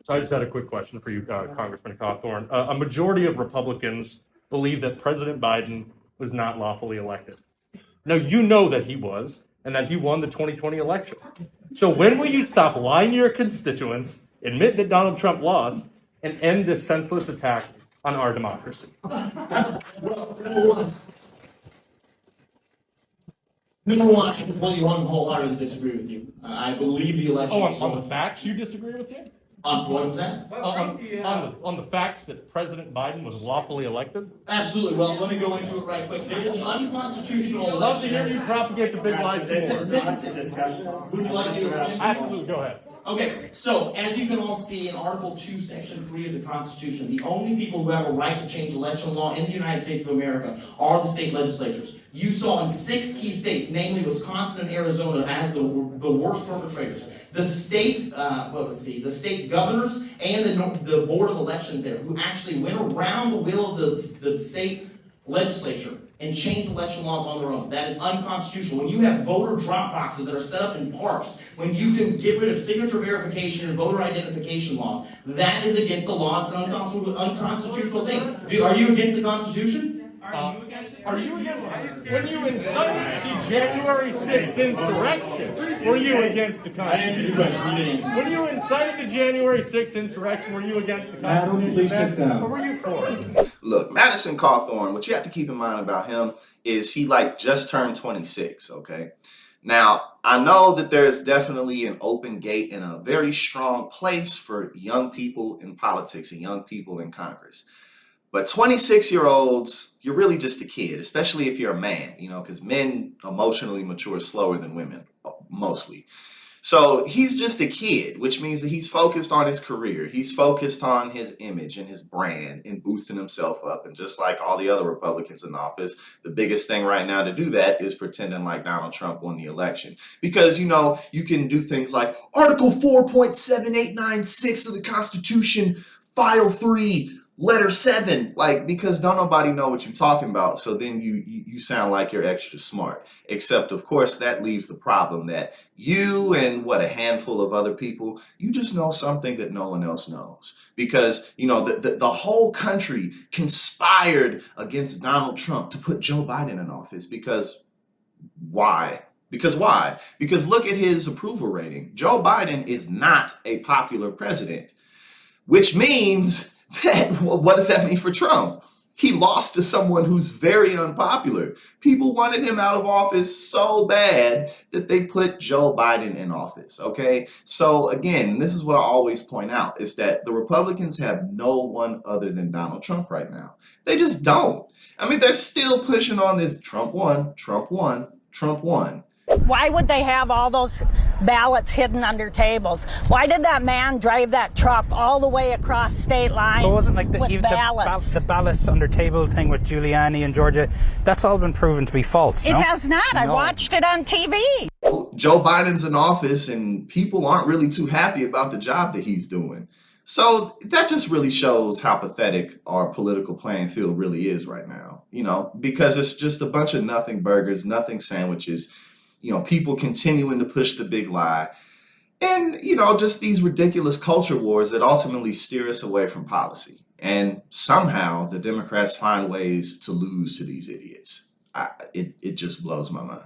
So I just had a quick question for you, Congressman Cawthorn. A majority of Republicans believe that President Biden was not lawfully elected. Now, you know that he was, and that he won the 2020 election. So when will you stop lying to your constituents, admit that Donald Trump lost, and end this senseless attack on our democracy? Number one, I completely wholeheartedly disagree with you. I believe the election. On the facts, you disagree with me? On what was that? On the facts that President Biden was lawfully elected? Absolutely. Well, let me go into it right quick. There is an unconstitutional election. I'd love to hear you propagate the big lies more. Would you like me to? Absolutely, go ahead. Okay, so as you can all see in Article 2, Section 3 of the Constitution, the only people who have a right to change election law in the United States of America are the state legislatures. You saw in 6 key states, namely Wisconsin and Arizona, as the worst perpetrators. The state, the state governors and the Board of Elections there, who actually went around the will of the state legislature and change election laws on their own. That is unconstitutional. When you have voter drop boxes that are set up in parks, when you can get rid of signature verification and voter identification laws, that is against the law. It's an unconstitutional thing. Are you against the Constitution? Are you against, when you incited the January 6th insurrection, were you against the Constitution? When you incited the January 6th insurrection, were you against the Constitution? Madam, please sit down. Or were you for it? Look, Madison Cawthorn, what you have to keep in mind about him is he just turned 26, okay? Now, I know that there's definitely an open gate and a very strong place for young people in politics and young people in Congress. But 26-year-olds, you're really just a kid, especially if you're a man, because men emotionally mature slower than women, mostly. So he's just a kid, which means that he's focused on his career. He's focused on his image and his brand and boosting himself up. And just like all the other Republicans in office, the biggest thing right now to do that is pretending like Donald Trump won the election. Because, you can do things like Article 4.7896 of the Constitution, File 3, Letter 7, because don't nobody know what you're talking about. So then you sound like you're extra smart. Except, of course, that leaves the problem that you and a handful of other people, you just know something that no one else knows. Because, the whole country conspired against Donald Trump to put Joe Biden in office. Because why? Because why? Because look at his approval rating. Joe Biden is not a popular president, which means what does that mean for Trump? He lost to someone who's very unpopular. People wanted him out of office so bad that they put Joe Biden in office, okay? So again, this is what I always point out, is that the Republicans have no one other than Donald Trump right now. They just don't. I mean, they're still pushing on this Trump won, Trump won, Trump won. Why would they have all those ballots hidden under tables? Why did that man drive that truck all the way across state lines? But it wasn't like ballots? The ballots under table thing with Giuliani and Georgia. That's all been proven to be false. It no? has not. No. I watched it on TV. Joe Biden's in office and people aren't really too happy about the job that he's doing. So that just really shows how pathetic our political playing field really is right now, because it's just a bunch of nothing burgers, nothing sandwiches, people continuing to push the big lie and, just these ridiculous culture wars that ultimately steer us away from policy. And somehow the Democrats find ways to lose to these idiots. It just blows my mind.